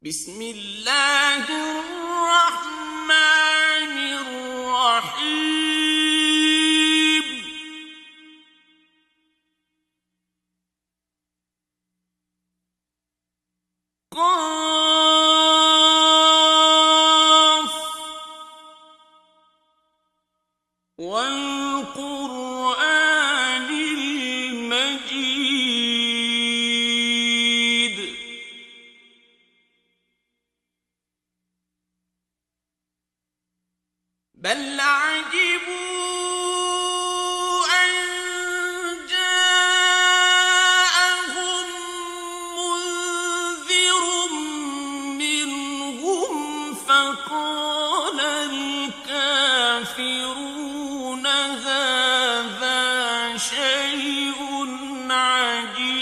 بسم الله الرحمن الرحيم. قاف والقرآن المجيد. بل عجبوا أن جاءهم منذر منهم فقال الكافرون هذا شيء عجيب.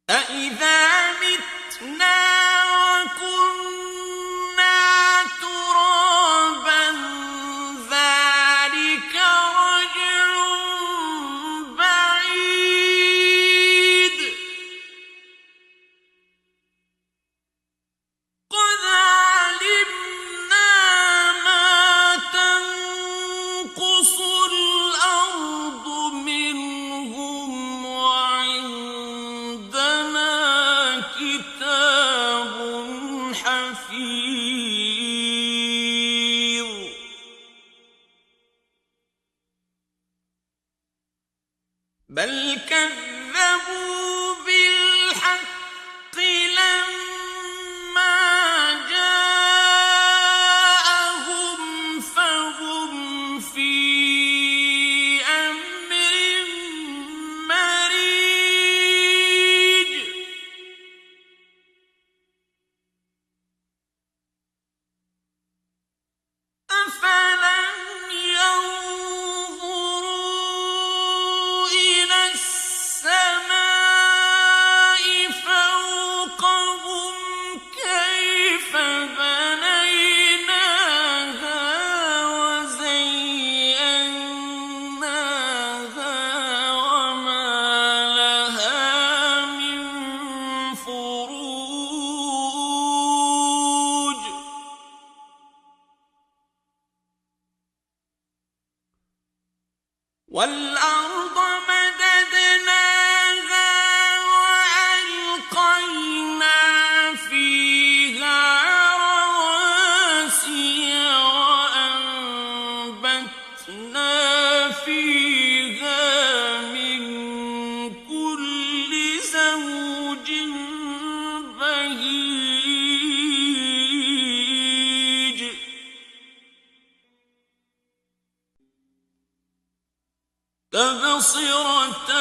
أإذا متنا وكنا ترابا ذلك رجع بعيد. قد علمنا ما تنقص الأرض منهم وعندنا كتاب حفيظ. بل كذبوا بالحق لما جاءهم فهم في أمر مريج. أفلم ينظروا إلى السماء فوقهم كيف بنيناها وزيناها وما لها من فروج. والأرض مددناها وألقينا فيها رواسي وأنبتنا فيها من كل زوج بهيج. تبصرة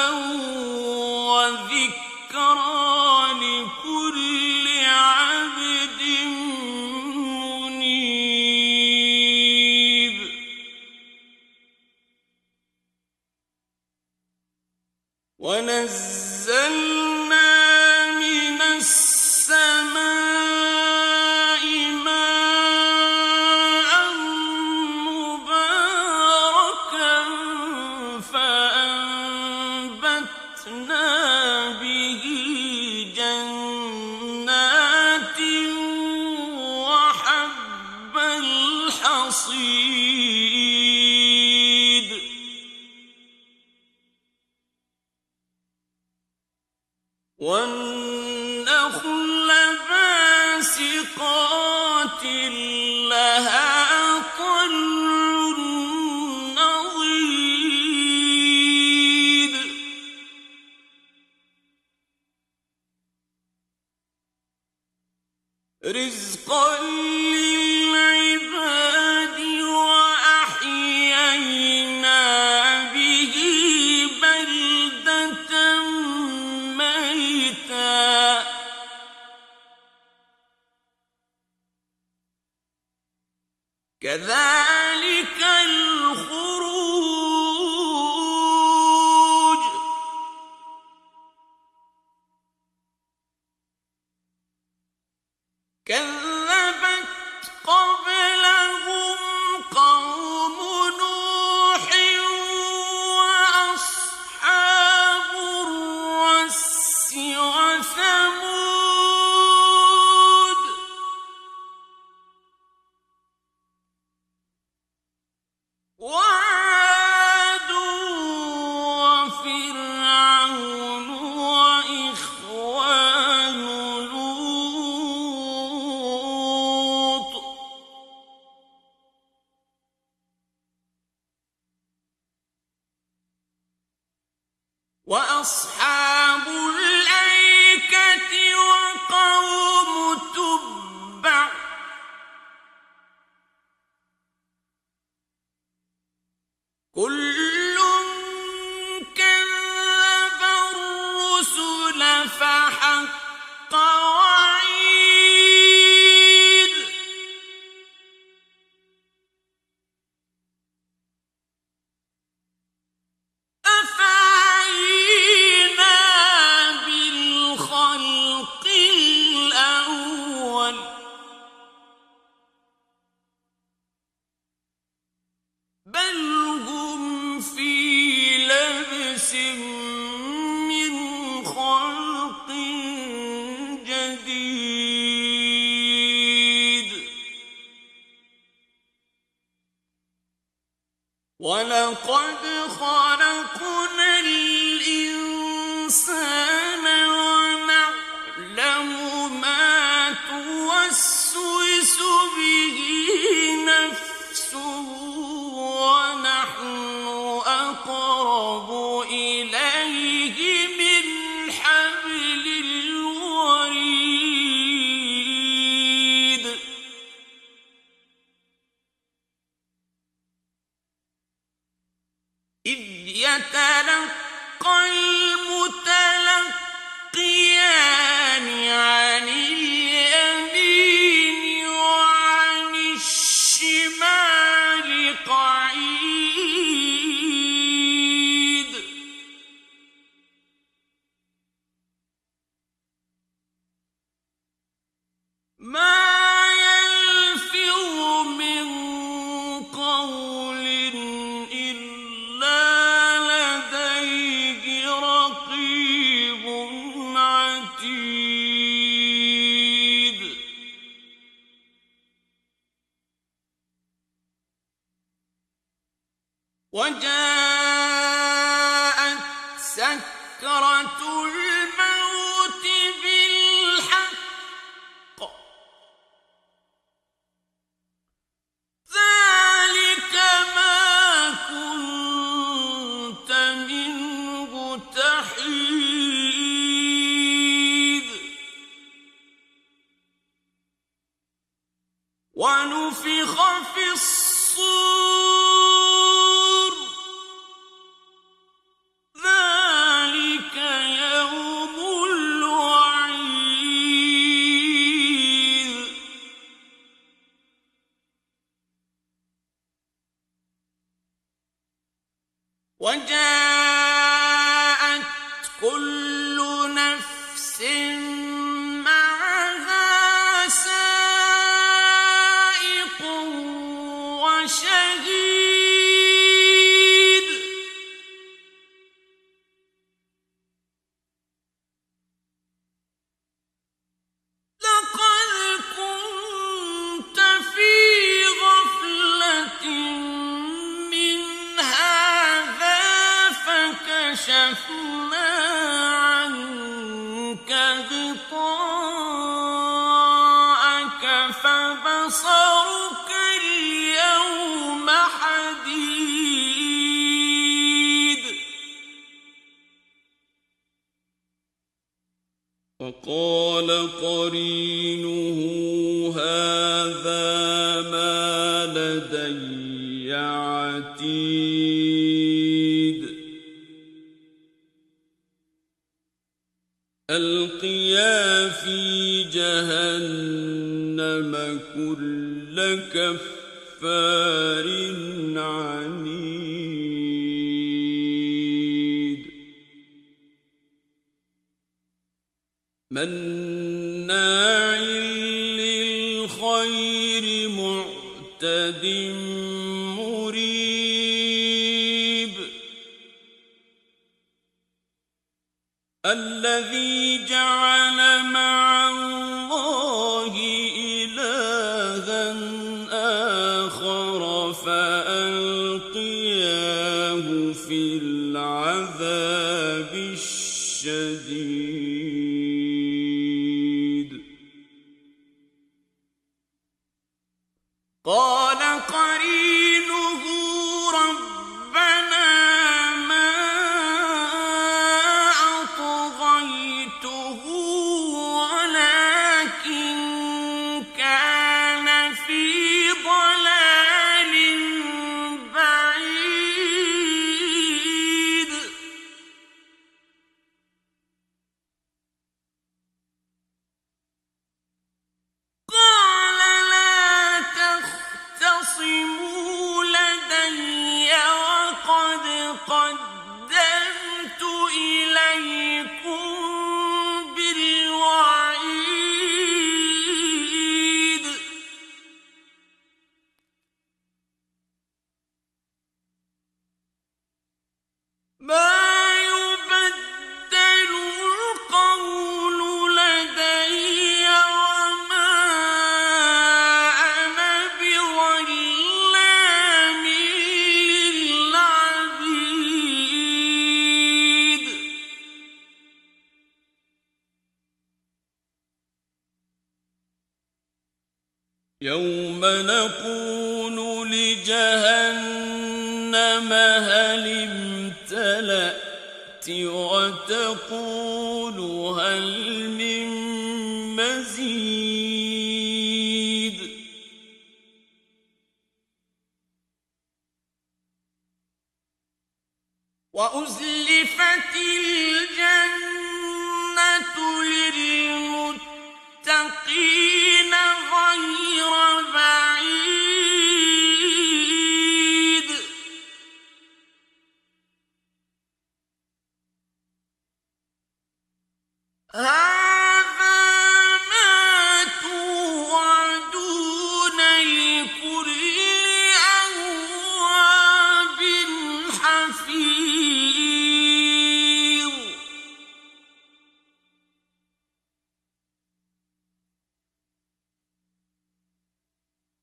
وذكرى لكل عبد منيب. ونزلنا من السماء ماء مباركا فأنبتنا به جنات وحب الحصيد. والنخل باسقات لها طلع نضيد. رزقا للعباد وأحيينا به بلدة ميتا. كذلك الخروج. كذبت قبلهم قوم نوح وأصحاب وأصحاب الأيكة وقوم تبع كل كذب الرسل فحق وعيد أفعينا بالخلق الأول بل هم في لبس من خلق جديد ولقد خلقنا الإنسان ونعلم ما توسوس به نفسه ونحن أقرب إليه من حبل الوريد إذ يتلقى المتلقيان عن اليمين وعن الشمال قعيد ما يلفظ من قول إلا لديه رقيب عتيد وجاءت سكرة الموت بالحق ذلك ما كنت منه تحيد ونفخ في الصور ذلك يوم الوعيد وجاءت كل نفس معها سائق وشهيد لقد كنت في غفلة من هذا فكشفنا عنك غطاءك فبصرك اليوم حديد وقال قرينه هذا ما لدي عتيد ألقيا في جهنم كل كفار عنيد مناع للخير معتد مريب الذي جعل مع الله إلها آخر فألقياه في العذاب الشديد قال قرينه ربنا ما يوم نقول لجهنم هل امتلأت وتقول هل من مزيد وأزلفت الجنة للمتقين غير بعيد هذا ما توعدون لكل أواب حفيظ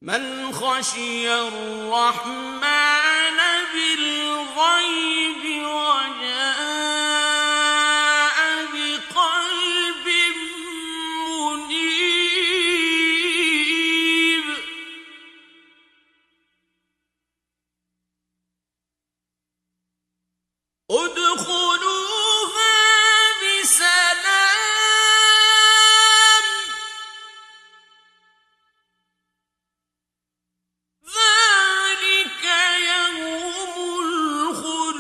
من خشي الرحمن بالغيب وجاء بقلب منيب ادخلوها بسلام ذلك يوم الخلود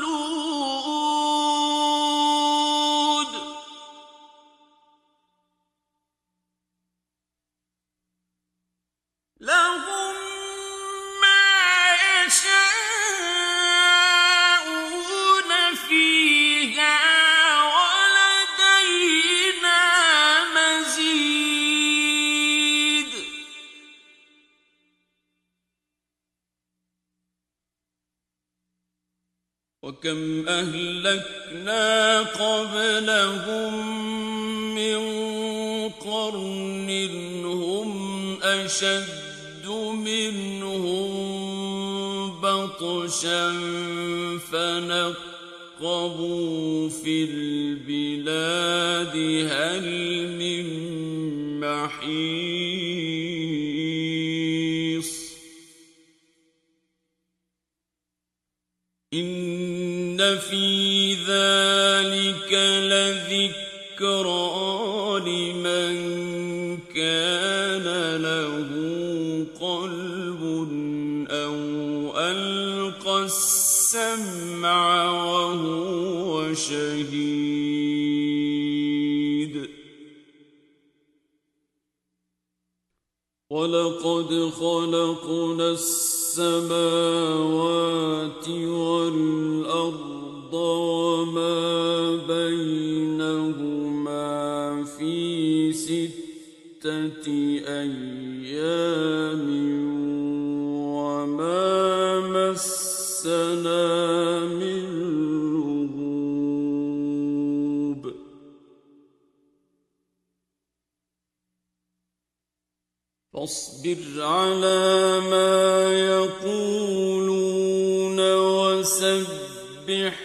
لهم ما يشاءون فيها ولدينا مزيد وكم أهلكنا قبلهم من قرن هم أشد منهم بطشا فنقبوا في البلاد هل من محيص إن في ذلك لذكرى لمن كان له قلب أو ألقى السمع وهو شهيد ولقد خلقنا السماوات والأرض وما بينهما في 6 أيام وما مسنا من لغوب فاصبر على ما يقولون وسبح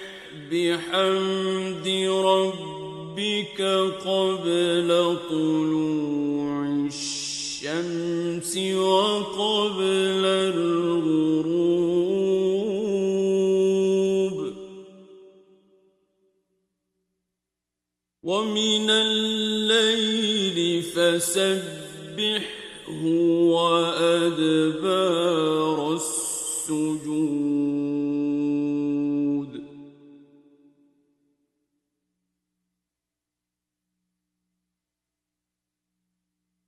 بحمد ربك قبل طلوع الشمس وقبل الغروب ومن الليل فسبح وأدبار السجود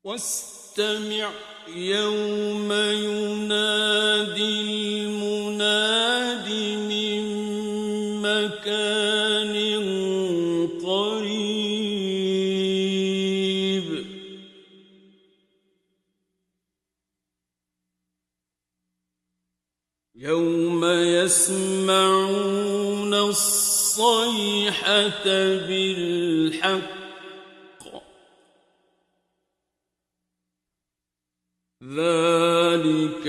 واستمع يوم ينادي المناد من مكان قريب يوم يسمعون الصيحة بالحق ذلك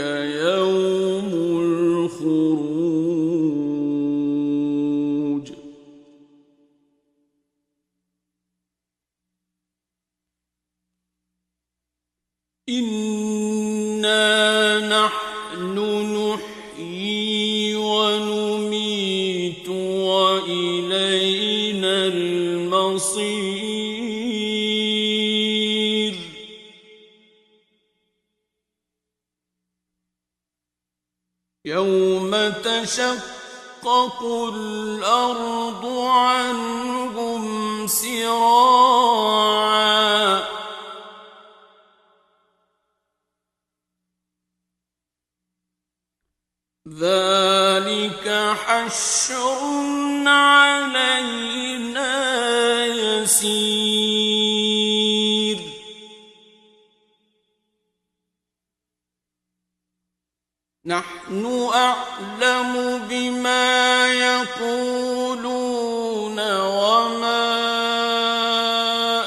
يوم الخروج إنا وإلينا المصير يوم تشقق الأرض عنهم سراعا ذلك حشر علينا يسير نحن أعلم بما يقولون وما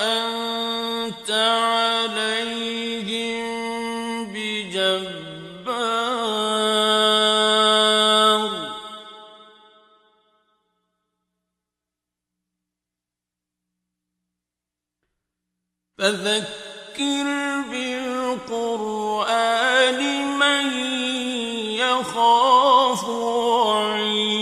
أنت عليهم بجبار فذكر بالقرآن من يخاف وعيد